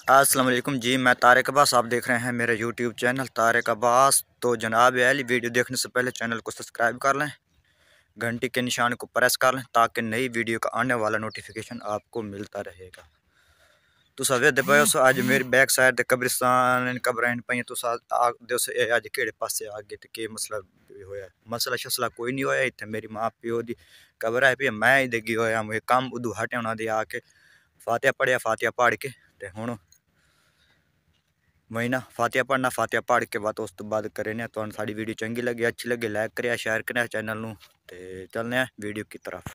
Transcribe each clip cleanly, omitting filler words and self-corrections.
अस्सलाम वालेकुम जी। मैं तारिक अब्बास, आप देख रहे हैं मेरा यूट्यूब चैनल तारिक अब्बास। तो जनाब याली वीडियो देखने से पहले चैनल को सब्सक्राइब कर लें, घंटी के निशान को प्रेस कर लें ताकि नई वीडियो का आने वाला नोटिफिकेशन आपको मिलता रहेगा। तो वेखते पे अज मेरी बैक साइड ते कब्रिस्तान कब्रें पे तो अज केड़े पासे आ गए, के मसला होया? मसला शसला कोई नहीं होया। इतने मेरी माँ प्यो की कब्र है भी, मैं ही देगी होया मुझे कम उदू हटे उन्होंने आके फातिहा पढ़िया, फातिहा पढ़ के हूँ वही ना फातिहा पढ़ना, फातिहा पढ़ के बाद उस तो बाद करें तो साड़ी वीडियो चंगी लगी, अच्छी लगी लाइक करें, शेयर करें चैनल नूं ते चलने हैं वीडियो की तरफ।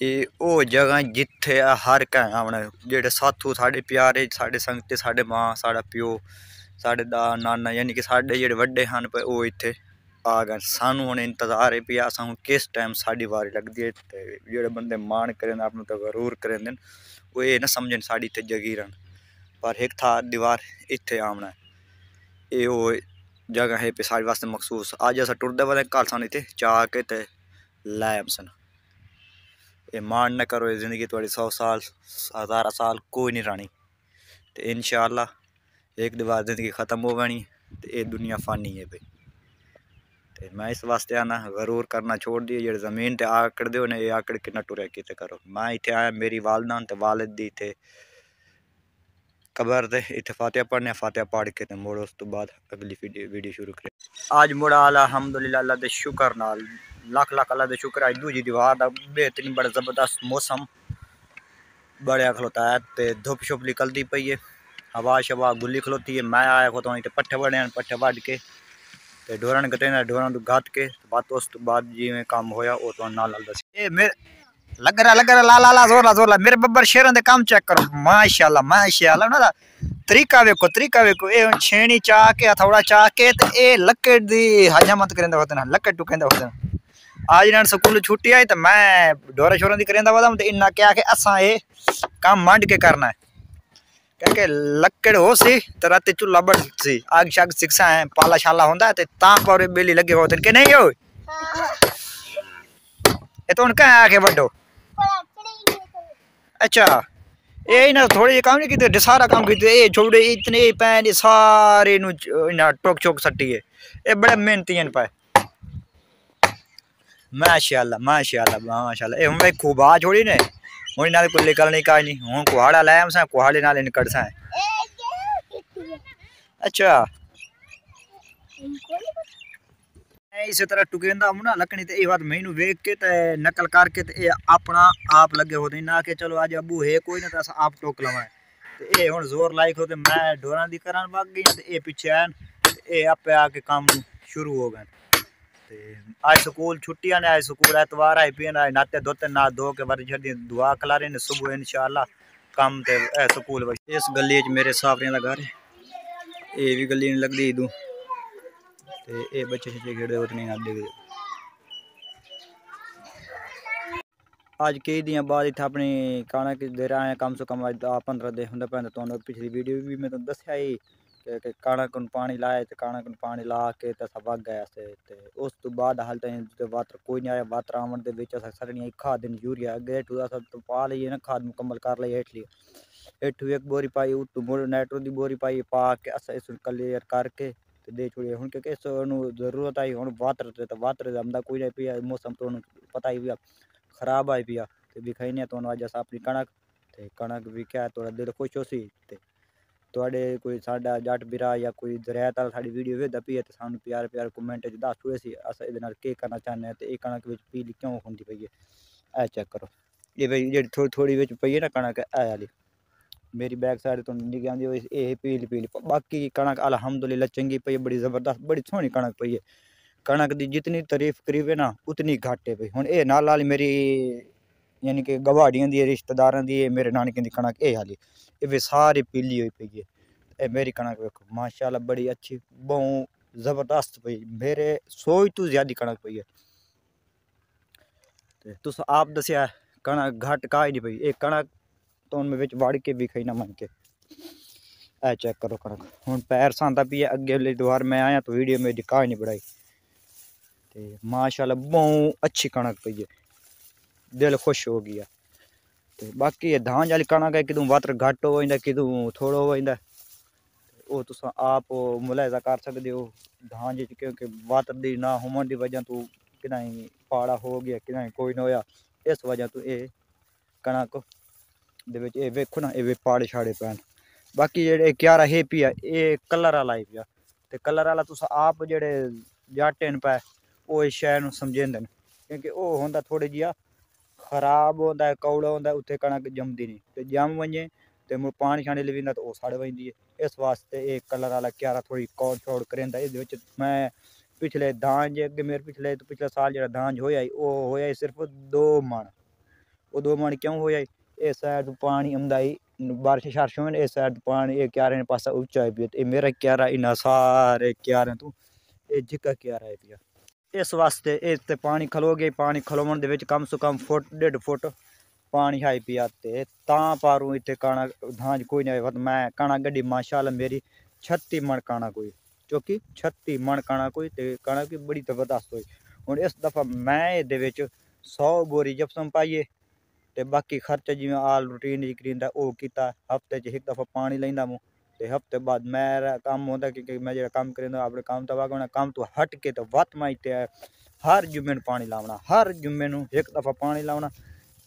ये वो जगह जिथे हर कह आना जेडे साथू साढ़े प्यारे साढ़े संगते साढ़े माँ साढ़ा प्यो साढ़े दा नाना यानी कि साढ़े जेडे वड्डे हैं वो इत्थे आ गए। सानू हुण इंतजार है भी अस किस टाइम साड़ी वारी लगती है। जेडे बंदे मान करें अपने तो गरूर करें वो ये ना समझन साड़ी इत्थे जगी रहन, पर एक था दीवार इत्थे आमना ये वो जगह है पे साढ़े वास्ते मखसूस। अज अस टुरदे वाले कल सानू इत्थे चाह के ते लाए सन। ये मान न करो, ये जिंदगी थोड़ी 100 साल 1000 साल कोई नहीं रानी। तो इंशाअल्लाह एक दीवार जिंदगी ख़त्म हो गनी तो ये दुनिया फानी है भाई। तो मैं इस वास्ते आना गरूर करना छोड़ दिए, जो जमीन ते आकड़ दो ने ये आकड़ के न टुरया कि करो। मैं इतने आया मेरी वालदा ते वालिद दी थे कबर दे इतने फातिहा पढ़ने, फातिहा पढ़ के ते मुड़ उस तो बाद अगली वीडियो शुरू करें। आज मुड़ा अलहमदुलिल्लाह अल्लाह दे शुक्र नाल लख लख अल्लाह दे शुक्र। आज दूजी दीवार का बेहतरीन बड़ा जबरदस्त मौसम बढ़िया खलोता है, तो धुप शुप निकलती पई है, हवा शवा गुली खलोती है। मैं आया को तो पट्ठे बड़े पट्ठे वढ़ के ते ढोरन कटे ढोरन गत के बात उस तो बाद जिवें काम होया वो तो नाल दस ए मेरे लग रहा ला जोर ला मेरे बब्बर शेरों दे काम चेक करो। माशाल्लाह ना तरीका वेखो ए छेनी चाह के हथौड़ा चाह के ते ए लकड़ दी हजामत करेंदा होते ना, लकड़ टुकेंदा होते ना। आज ना स्कूल छुट्टी आई तो मैं ढोरा शोरा दी करेंदा वादा ते इन्ना क्या के असा ये काम मंड के करना है क्योंकि लकड़ हो सी तो रात चूल्हा बढ़ सी आग शाग शिक्षा है पाला शाला होंदा ते ता पर बेली लगे होते के नहीं हो। ये तो उनका आके बड्डो अच्छा ये ना थोड़ी काम नहीं किते सारा काम किते ये छोड़े इतने पैन सारे नु ना टोक चोक सट्टी है। ये बड़े मेहनती हैं पाए। माशाल्लाह ए हम खूब आ छोड़ी ने हुन नाल को निकलने का नहीं हुन कुहाड़ा लाया हम कुहाड़े नाल निकल सा। अच्छा इसी तरह टुकेंदा हूं ना लकड़ी ते ये बात मैनू वेख के ते नकल करके ते अपना आप लगे होते ना कि चलो आज अबू है कोई ना तो अस आप टोक लवा। तो ये हुन जोर लाइक होते मैं ढोरा दी करान भाग गई ते ये पीछे आन ये आपे आके काम शुरू हो गए। आज स्कूल छुट्टियां ने, आज स्कूल एतवार आई पे ना नाते धोते ना धो के बारी जल्दी दुआ कलारे ने सुबह इंशाल्लाह काम ते स्कूल। इस गली च मेरे साफरियां दा घर है, ये भी गली नहीं लगदी इदू ते ये बच्चे छे खेड़े होते नहीं आदे। आज कई दिन बाद इतना अपनी कणक दे रहा है कम से कम आज 10-15 दिन होंगे पैंते तो पिछली वीडियो भी मैं तो दसिया ही कि कणक पानी लाए तो कणक पानी ला के वग गया से उस तो बाद हाल तक वातर कोई नहीं आया। वातर आवन के सड़निया खाद दिन यूरिया अगे हेठू तो पा लीए ना खाद मुकम्मल कर ली हेठ लिए हेठू एक बोरी पाई उतू मुड़ नाइट्रो की बोरी पाई पा के अस इस क्लीयर करके दे छोड़िए। हूँ क्योंकि इस जरूरत आई हूँ वातर आमदा कोई नहीं पिया मौसम तो पता ही पिया खराब आई पिया तो भी खाई तो अज अस अपनी कणक भी क्या थोड़ा दिल खुश हो सी थोड़े कोई साडा जट बिरा या कोई दरियात वाला साड़ी वीडियो वेखदा पी तो सानू प्यार प्यार कमेंट दस छुड़े सी अस ये करना चाहते हैं। तो ये कणक पीली क्यों होंगी पई है ए चेक करो ये भाई जी थोड़ी थोड़ी पई है ना कणक ए वाली मेरी बैक साइड तो निकल आती ये पीली पीली बाकी कणक अलहमदुलिल्लाह चंगी पई है, बड़ी जबरदस्त बड़ी सोहनी कणक पई है। कणक की जितनी तारीफ करीबे ना उतनी घट है भाई। हुण ये नाल वाली मेरी यानी कि गवाड़ियां दी रिश्तेदारां दी मेरे नानके दी कणक ये हाली ये भी सारी पीली हुई पई है। ये मेरी कणक वेखो माशाल्लाह बड़ी अच्छी बहुत जबरदस्त पई मेरे सोच तो ज्यादा कणक पई है। तुस आप दसिया कणक घट का नहीं पई ये कणक तो मैं विच वड़ के भी खाई ना मन के ए चेक करो कणक हुण पैर सांदा पी है। अगे वाली दीवार मैं आया तो वीडियो में दिखा नहीं बढ़ाई माशाल्लाह बहुत अच्छी कणक पई है, दिल खुश हो गया। ते बाकी ये धान वाली कणक है कितों वाटर घट हो जाता कितों थोड़ा हो जाता वो तुम आप मुलायजा कर सकते हो धान जी क्योंकि वाटर दी ना होने की वजह तो कि पाड़ा हो गया कि कोई ना होया इस वजह तो ये कणक दे वेखो ना ये पाड़े छाड़े पैन बाकी जेह्ड़े क्यारा है पिया ये कलर आला ही पिया ते कलर आला तुस आप जेह्ड़े जाटे न पै वो इस शै नूं समझेंदे न क्योंकि ओह् होंदा थोड़ी जिहा खराब होंदा है कौड़ा होंदा है उत्थे कणक जमदी नहीं ते जम वञे ते मुड़ पानी शानी लवींदा ते ओह् सड़ वजदी है इस वास्ते ये कलर आला क्यारा थोड़ी कौड़ शौड़ करेंदा इहदे विच मैं पिछले धान जे अग्गे मेरे पिछले साल जेह्ड़ा धान होया ओह् होया सिर्फ 2 मन वो 2 मन क्यों होया इस साइड पानी आंदा ही बारिश शारिश होवे इस साइड पानी ये क्यारे ने पासा उच्चा है पिया ते मेरा क्यारा इन्ना सारे क्यारे तो ये जिक्का क्यारा है पिया इस वास्ते इस ते पानी खलोगे पानी खलोवन दे विच कम से कम फुट 1.5 फुट पानी हाई पिया ते तां पारू इत्थे कणक धान कोई नहीं आया मैं कणक गड्डी माशाल्लाह मेरी 36 मन कणक कोई क्योंकि 36 मन कणक कोई ते कणक भी बड़ी जबरदस्त हुई हुण इस दफा मैं इहदे विच 100 बोरी जिप्सम पाइए ते बाकी खर्चा जिवें आल रूटीन जी करींदा ओह कीता हफ्ते च एक दफा पानी लैंदा मूं ते हफ्ते बाद मेरा कम होंदा क्योंकि मैं जेह्ड़ा कम्म करींदा अपने कम्म तो वागना कम्म तो हट के तो वत मैं इत्थे हर जुम्मे नूं पानी लावना हर जुम्मे नूं एक दफा पानी लावना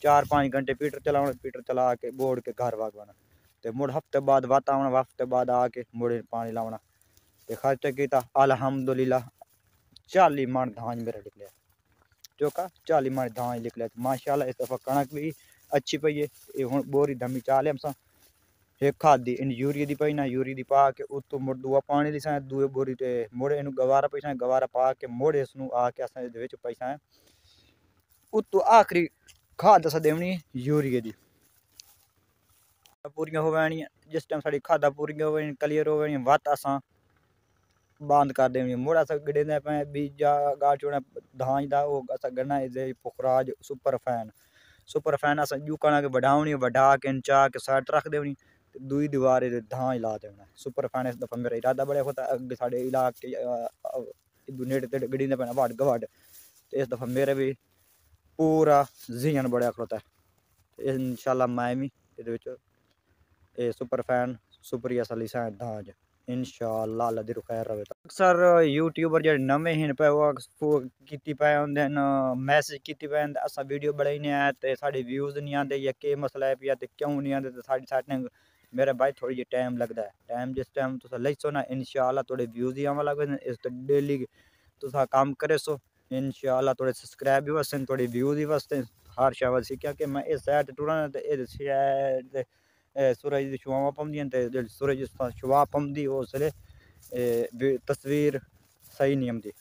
4-5 घंटे पीटर चलावना पीटर चला के बोड़ के घर वागवाना ते मुड़ हफ्ते बाद वत आवना हफ्ते बाद आके मुड़ पानी लावना ते खर्चा कीता अल्हम्दुलिल्लाह 40 मन धान मेरा निकलिया चौका 40 मन धान निकलिया माशाल्लाह इस दफा कणक भी अच्छी पई है ये हुण बोरी धम्मी चाले हमसा एक खादी इन यूरिया दी पई ना यूरिया दी पा के उत्तों मुड़ दूआ पानी दी सां दूए बोरी ते मुड़ इनू गवारा पई सां गवारा पा के मुड़ इसनू आके असां इहदे विच पई सां उत्तों आखिरी खाद असां देवनी यूरिया दी पूरियां हो वैनियां जिस टाइम साडी खादा पूरियां हो वैनियां क्लियर हो वैनियां वत असां बंद कर देनी मुड़ असां गड़ेंदे पे बीजा गाड़ चोड़ा धान दा ओह् असां गड़ना इहदे पुखराज सुपर फैन असां जू कणक वढावनी वढा के चा के साइड रख देवनी दुई दीवार धान ला देना सुपर फैन इस दफा मेरा इरादा बड़ा होता अगे साढ़े इलाके नेड़े तेड़े गड़ींदे पैना वाड गवाड तो इस दफा मेरे भी पूरा जियन बड़ा खड़ोता है इंशाल्लाह मैं भी इहदे विच सुपर फैन सुपर असां लिसा धान इंशाल्लाह अल्लाह दी खैर रवे अक्सर यूट्यूबर जेह्ड़े नमें ही पे ओह् कीती पे होंदे न मैसेज कीती पे होंदे असां वीडियो बनाने आए ते साढ़े व्यूज़ नहीं आंदे या केह् मसला है पिया ते क्यों नहीं आंदे ते साढ़ी सैटिंग मेरा भाई थोड़ी जी टाइम लगदा है टाइम जिस टाइम तुस लैसो ना इंशाल्लाह थोड़े व्यूज़ ही आवा लग इस तो डेली तुस कम्म करे सो इंशाल्लाह थोड़े सब्सक्राइब भी वसन थोड़े व्यूज़ ही वसते हर शै वसी क्योंकि मैं इस साइड टुरा ते इस साइड ते सूरज दी छुआवां पौंदियां ते जेल्लै सूरज छुआ पौंदी उसले तस्वीर सही नहीं आंदी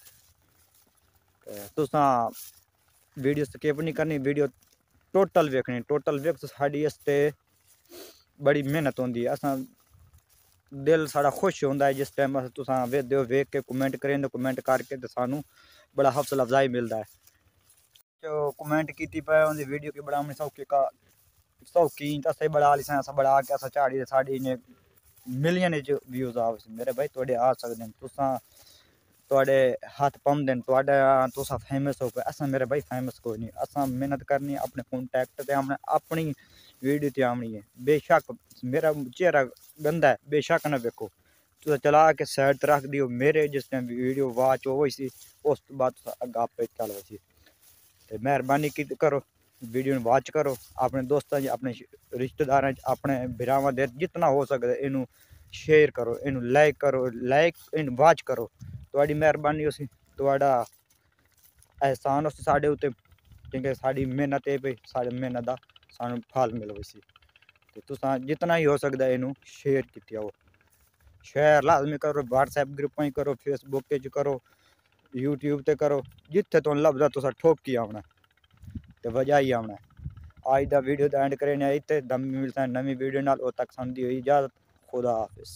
तुसां वीडियो स्किप नहीं करनी वीडियो टोटल वेखनी टोटल वेख साड़ी आस्ते बड़ी मेहनत होंदी है असां दिल साढ़ा खुश होंदा है जिस टाइम तुसां वेखदे हो वेख के कमेंट करें कमेंट करके तो सानू बड़ा हौसला अफजाई मिलता है जो कमेंट की पे उनकी वीडियो की बनानी सौखी असें बड़ा लिसा अस बड़ा के अस झाड़ी साढ़ी मिलियन व्यूज़ आ मेरे भाई थोड़े आ सकते हैं तुसां थोड़े हथ पौंदे न तुस फेमस हो पे असां मेरे भाई फेमस कोई नहीं असां मेहनत करनी अपने कॉन्टैक्ट ते आमने अपनी वीडियो ते आमनी है बेशक मेरा चेहरा गंदा है बेशक ना वेखो तुस चला के साइड रख दियो मेरे जिस टाइम वीडियो वाच हो सी उस तो बाद अग्गे आपे चल वसी ते मेहरबानी की करो वीडियो वाच करो अपने दोस्तों अपने रिश्तेदारों अपने भरावां दे जितना हो सकता इनू शेयर करो इनू लाइक करो इन वाच करो थोड़ी मेहरबानी उसी थोड़ा एहसान उस साढ़े उत्ते क्योंकि साड़ी मेहनत है भाई साढ़े मेहनत का सानू फल मिलो इसी तो तुसां जितना ही हो सकता इनू शेयर कीती आओ शेयर लाजमी करो व्हाट्सएप ग्रुप ही करो फेसबुक करो यूट्यूब ते करो जिथे तुम लभदा तुसा ठोकी आना तो वजह ही आना आज का वीडियो तो एंड करें इतने दम मिलता है नवी वीडियो नाल तक संदी हुई इजाजत खुदा हाफिज।